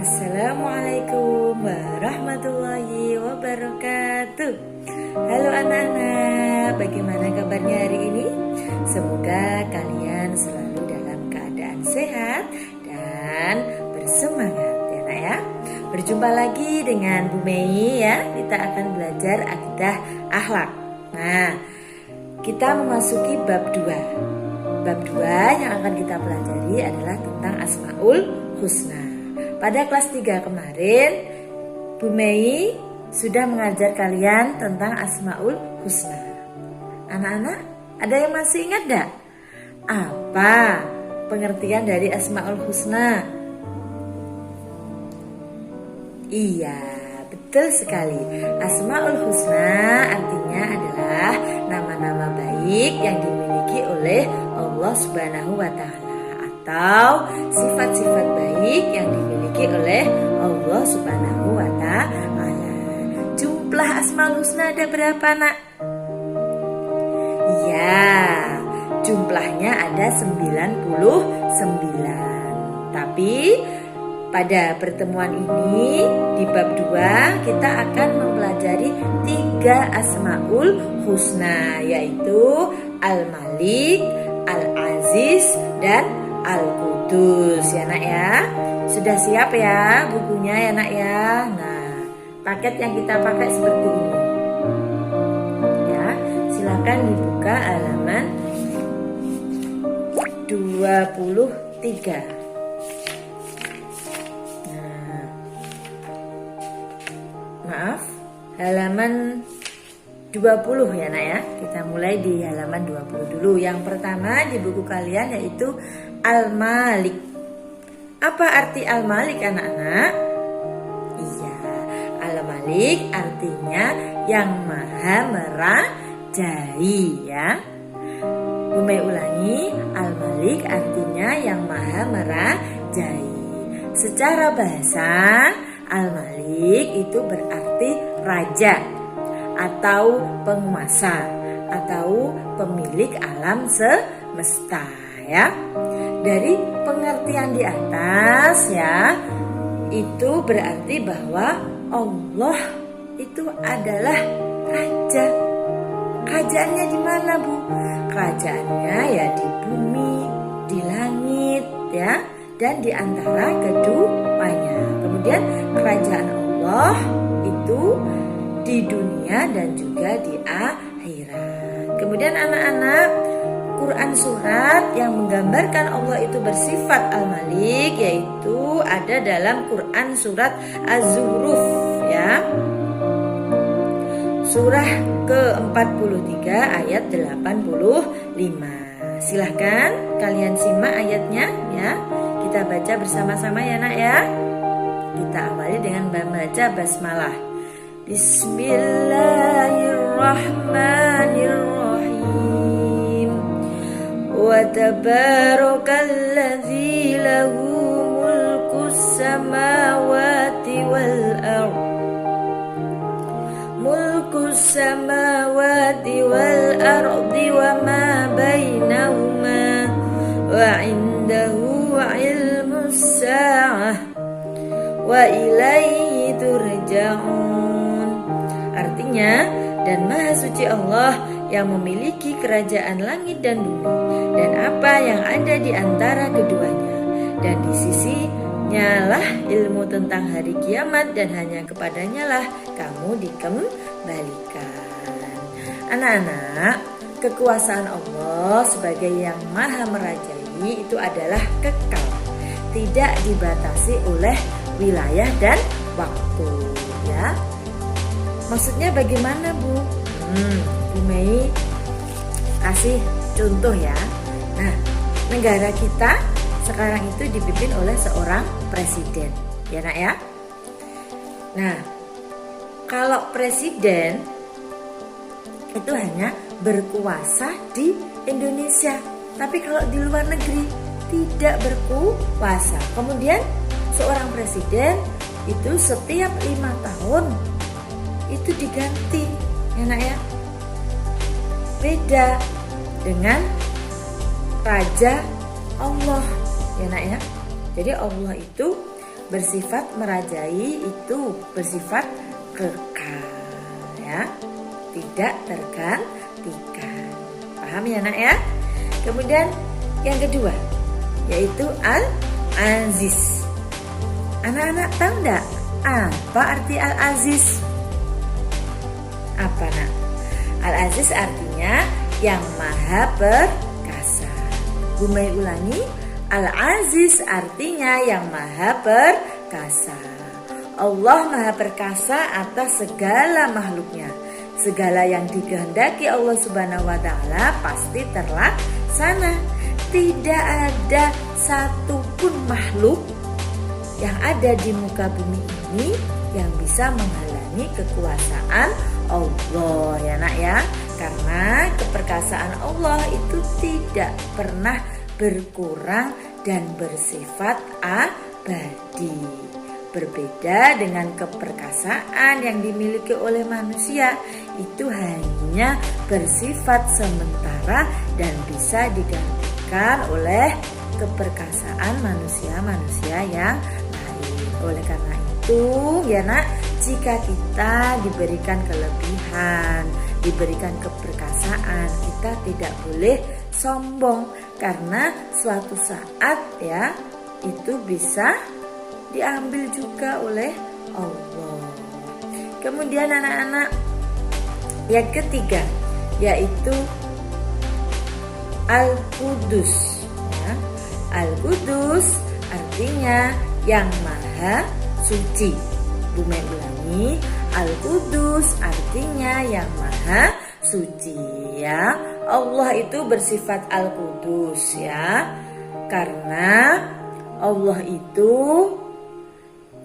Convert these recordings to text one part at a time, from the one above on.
Assalamualaikum warahmatullahi wabarakatuh. Halo anak-anak, bagaimana kabarnya hari ini? Semoga kalian selalu dalam keadaan sehat dan bersemangat ya nak ya. Berjumpa lagi dengan Bu Mei ya. Kita akan belajar akidah akhlak. Nah, kita memasuki bab 2. Bab 2 yang akan kita pelajari adalah tentang Asmaul Husna. Pada kelas 3 kemarin, Bu Mei sudah mengajar kalian tentang Asmaul Husna. Anak-anak, ada yang masih ingat gak? Apa pengertian dari Asmaul Husna? Iya, betul sekali. Asmaul Husna artinya adalah nama-nama baik yang dimiliki oleh Allah Subhanahu wa Ta'ala, atau sifat-sifat baik yang dimiliki oleh Allah Subhanahu wa Ta'ala. Jumlah Asmaul Husna ada berapa nak? Ya, jumlahnya ada 99. Tapi pada pertemuan ini di bab 2 kita akan mempelajari 3 Asmaul Husna, yaitu Al-Malik, Al-Aziz, dan Al-Qudus ya nak ya. Sudah siap ya bukunya ya nak ya. Nah, paket yang kita pakai seperti ini ya. Silakan dibuka halaman 23. Nah, maaf, halaman 20 ya nak ya. Kita mulai di halaman 20 dulu. Yang pertama di buku kalian yaitu Al-Malik. Apa arti Al-Malik anak-anak? Iya, Al-Malik artinya yang maha merajai ya. Bu Mei ulangi, Al-Malik artinya yang maha merajai. Secara bahasa, Al-Malik itu berarti raja atau penguasa atau pemilik alam semesta ya. Dari pengertian di atas ya, itu berarti bahwa Allah itu adalah raja. Kerajaannya di mana Bu? Kerajaannya ya di bumi, di langit ya, dan di antara keduanya. Kemudian kerajaan Allah itu di dunia dan juga di akhirat. Kemudian anak-anak, Quran surat yang menggambarkan Allah itu bersifat Al-Malik yaitu ada dalam Quran surat Az-Zukhruf ya. Surah ke-43 ayat 85. Silahkan kalian simak ayatnya ya. Kita baca bersama-sama ya nak ya. Kita awali dengan membaca basmalah. Bismillahirrahmanirrahim. Wa tabarakalladzi lahu mulkus samawati wal ardh. Mulkus samawati wal ardi wa ma bainahuma wa indahu ilmus sa'ah wa ilaihi turja'un. Artinya, dan maha suci Allah yang memiliki kerajaan langit dan bumi dan apa yang ada di antara keduanya, dan di sisinya lah ilmu tentang hari kiamat dan hanya kepadanya lah kamu dikembalikan. Anak-anak, kekuasaan Allah sebagai yang maha merajai itu adalah kekal, tidak dibatasi oleh wilayah dan waktu ya. Maksudnya bagaimana Bu? Bu Mei kasih contoh ya. Nah, negara kita sekarang itu dipimpin oleh seorang presiden ya nak ya. Nah, kalau presiden itu hanya berkuasa di Indonesia, tapi kalau di luar negeri tidak berkuasa. Kemudian seorang presiden itu setiap 5 tahun itu diganti ya nak ya. Beda dengan Raja Allah ya nak ya. Jadi Allah itu bersifat merajai itu bersifat kekal ya, tidak tergantikan. Paham ya nak ya? Kemudian yang kedua yaitu Al-Aziz. Anak-anak tahu enggak apa arti Al-Aziz? Apa nak? Al-Aziz artinya yang maha perkasa. Bumai ulangi, Al-Aziz artinya yang maha perkasa. Allah maha perkasa atas segala makhluknya. Segala yang dikehendaki Allah Subhanahu wa Ta'ala pasti terlaksana. Tidak ada satupun makhluk yang ada di muka bumi ini yang bisa menghalangi kekuasaan Allah ya nak ya. Karena keperkasaan Allah itu tidak pernah berkurang dan bersifat abadi. Berbeda dengan keperkasaan yang dimiliki oleh manusia, itu hanya bersifat sementara dan bisa digantikan oleh keperkasaan manusia-manusia yang lain. Oleh karena itu ya nak, jika kita diberikan kelebihan, diberikan keperkasaan, kita tidak boleh sombong karena suatu saat ya itu bisa diambil juga oleh Allah. Kemudian anak-anak yang ketiga yaitu Al-Qudus ya. Al-Qudus artinya yang maha suci. Bumai ulangi, Al-Qudus artinya yang maha suci ya. Allah itu bersifat Al-Qudus ya, karena Allah itu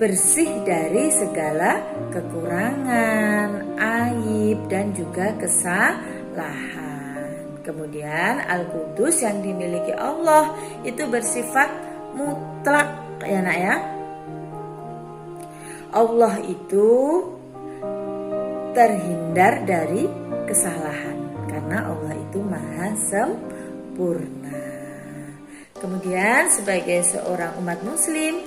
bersih dari segala kekurangan, aib dan juga kesalahan. Kemudian Al-Qudus yang dimiliki Allah itu bersifat mutlak ya nak ya. Allah itu terhindar dari kesalahan karena Allah itu maha sempurna. Kemudian sebagai seorang umat muslim,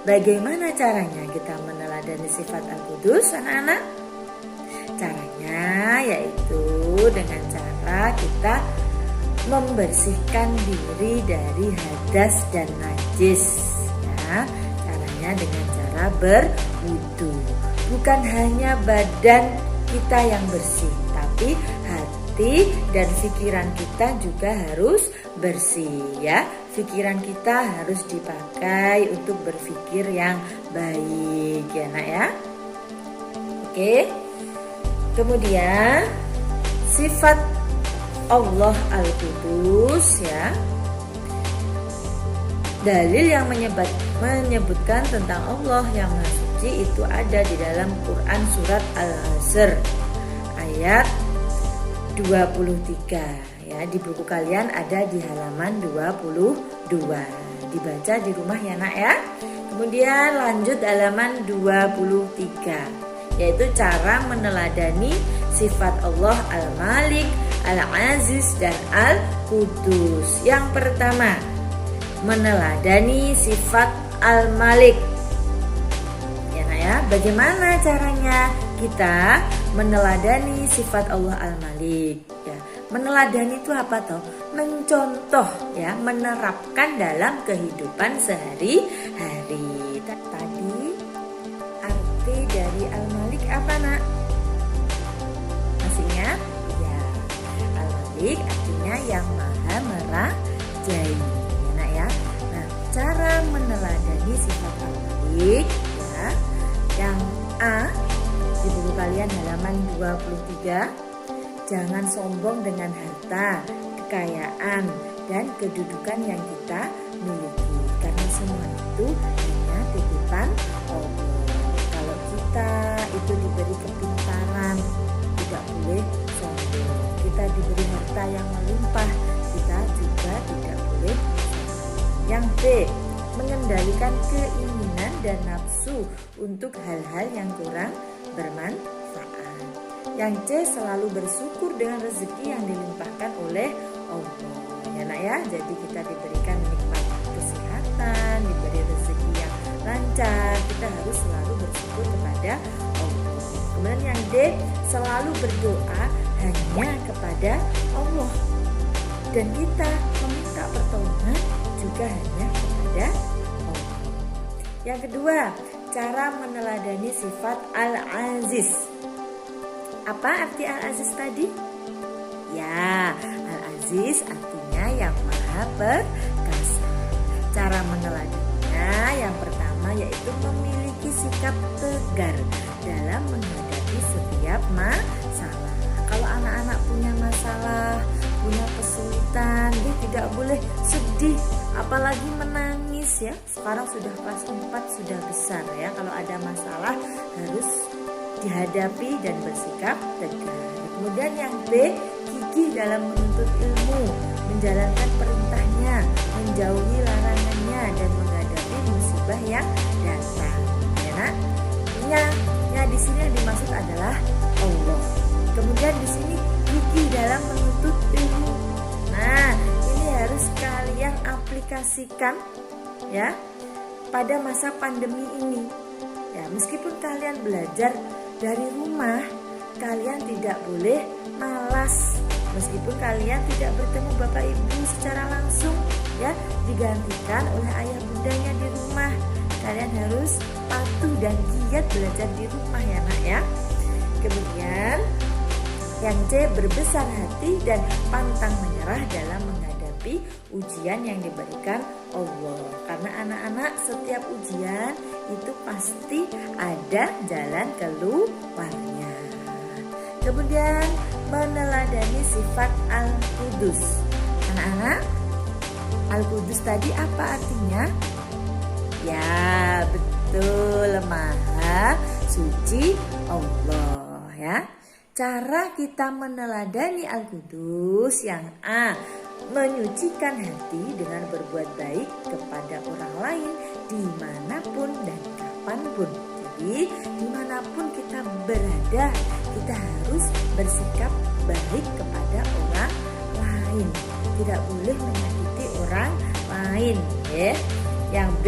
bagaimana caranya kita meneladani sifat Al-Qudus anak-anak? Caranya yaitu dengan cara kita membersihkan diri dari hadas dan najis ya. Caranya dengan cara berwudu. Bukan hanya badan kita yang bersih, tapi hati dan pikiran kita juga harus bersih ya. Pikiran kita harus dipakai untuk berpikir yang baik ya nak ya. Oke. Kemudian sifat Allah Al-Qudus ya. Dalil yang menyebutkan tentang Allah yang Maha Suci itu ada di dalam Quran surat Al-Hasr ayat 23 ya. Di buku kalian ada di halaman 22. Dibaca di rumah ya nak ya. Kemudian lanjut halaman 23, yaitu cara meneladani sifat Allah Al-Malik, Al-Aziz dan Al-Qudus. Yang pertama, meneladani sifat Al-Malik. Ya nak ya, bagaimana caranya kita meneladani sifat Allah Al-Malik? Ya, meneladani itu apa toh? Mencontoh ya, menerapkan dalam kehidupan sehari-hari. Tadi arti dari Al-Malik apa nak? Masih ingat? Ya, Al-Malik artinya yang maha merajai. Ya nak ya. Nah, cara meneladani sifat Al-Malik ya, yang A di buku kalian halaman 23. Jangan sombong dengan harta, kekayaan, dan kedudukan yang kita miliki. Karena semua itu hanya titipan Allah. Kalau kita itu diberi kepintaran, tidak boleh sombong. Kita diberi harta yang melimpah, kita juga tidak boleh sombong. Yang B, mengendalikan keinginan dan nafsu untuk hal-hal yang kurang bermanfaat. Yang C, selalu bersyukur dengan rezeki yang dilimpahkan oleh Allah. Ya nak ya, jadi kita diberikan nikmat kesehatan, diberi rezeki yang lancar, lancar, kita harus selalu bersyukur kepada Allah. Kemudian yang D, selalu berdoa hanya kepada Allah, dan kita meminta pertolongan juga hanya kepada Allah. Yang kedua, cara meneladani sifat Al-Aziz. Apa arti Al-Aziz tadi? Ya, Al-Aziz artinya yang maha perkasa. Cara meneladaninya yang pertama yaitu memiliki sikap tegar dalam menghadapi setiap masalah. Kalau anak-anak punya masalah, punya kesulitan, dia tidak boleh sedih, apalagi menangis ya. Sekarang sudah kelas 4, sudah besar ya. Kalau ada masalah harus dihadapi dan bersikap tegar. Kemudian yang B, gigih dalam menuntut ilmu, menjalankan perintahnya, menjauhi larangannya, dan menghadapi musibah yang datang. Ya, nak? Ya, di sini yang dimaksud adalah Allah. Kemudian di sini gigih dalam menuntut ilmu. Nah, ini harus kalian aplikasikan ya pada masa pandemi ini. Ya, meskipun kalian belajar dari rumah, kalian tidak boleh malas. Meskipun kalian tidak bertemu bapak ibu secara langsung, ya, digantikan oleh ayah bundanya di rumah. Kalian harus patuh dan giat belajar di rumah ya nak ya. Kemudian yang C, berbesar hati dan pantang menyerah dalam menghadapi ujian yang diberikan Allah. Karena anak-anak setiap ujian itu pasti ada jalan keluarnya. Kemudian meneladani sifat Al-Qudus. Anak-anak, Al-Qudus tadi apa artinya? Ya, betul, Maha Suci Allah ya. Cara kita meneladani Al-Qudus yang A, menyucikan hati dengan berbuat baik kepada orang lain dimanapun dan kapanpun. Jadi dimanapun kita berada, kita harus bersikap baik kepada orang lain. Tidak boleh menyakiti orang lain ya. Yang B,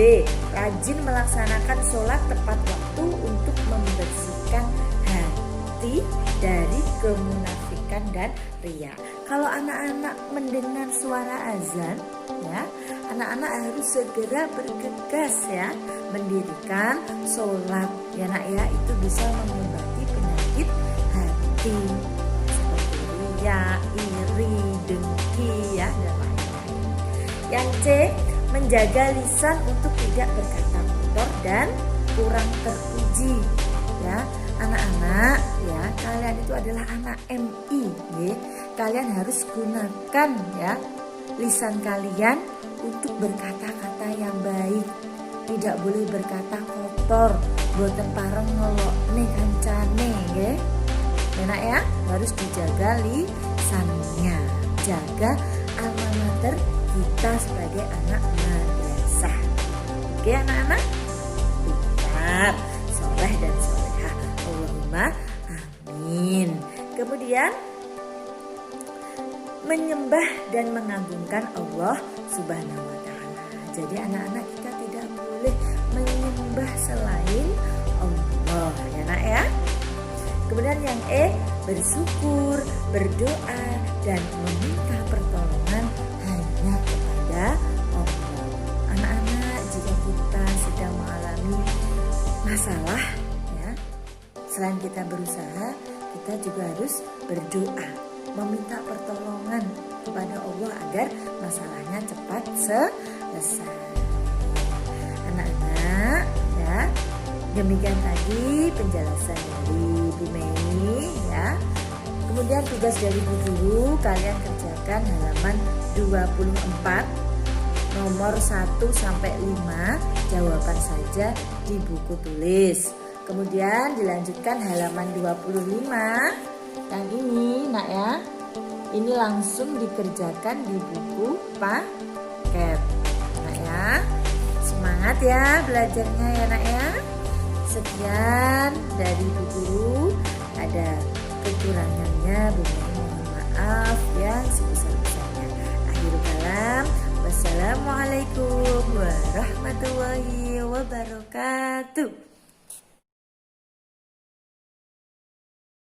rajin melaksanakan sholat tepat waktu untuk membersihkan hati dari kemunafikan dan riya. Kalau anak-anak mendengar suara azan, ya, anak-anak harus segera bergegas ya, mendirikan sholat. Ya nak ya, itu bisa mengobati penyakit hati seperti riya, iri, dengki ya, dan lain-lain. Yang C, menjaga lisan untuk tidak berkata kotor dan kurang terpuji ya. Anak-anak ya, kalian itu adalah anak MI ya. Kalian harus gunakan ya lisan kalian untuk berkata-kata yang baik. Tidak boleh berkata kotor, boten pareng ngelokne kancane ya. Enak ya, harus dijaga lisannya. Jaga alma mater kita sebagai anak madrasah. Oke anak-anak, pintar, soleh dan solehah. Allahumma amin. Kemudian menyembah dan mengagungkan Allah Subhanahu wa ta'ala. Jadi anak-anak kita tidak boleh menyembah selain Allah ya nak ya. Kemudian yang E, bersyukur, berdoa dan meminta pertolongan hanya kepada Allah. Anak-anak, jika kita sedang mengalami masalah ya, selain kita berusaha, kita juga harus berdoa, meminta pertolongan kepada Allah agar masalahnya cepat selesai. Anak-anak ya, demikian tadi penjelasan dari Bu Mei ya. Kemudian tugas dari Bu Guru, kalian kerjakan halaman 24 nomor 1 sampai 5, jawaban saja di buku tulis. Kemudian dilanjutkan halaman 25 yang ini nak ya. Ini langsung dikerjakan di buku paket. Nak ya. Semangat ya belajarnya ya nak ya. Sekian dari Bu Guru. Ada kekurangannya Bu Mei mohon maaf ya sebesar-besarnya. Akhirul kalam. Wassalamualaikum warahmatullahi wabarakatuh.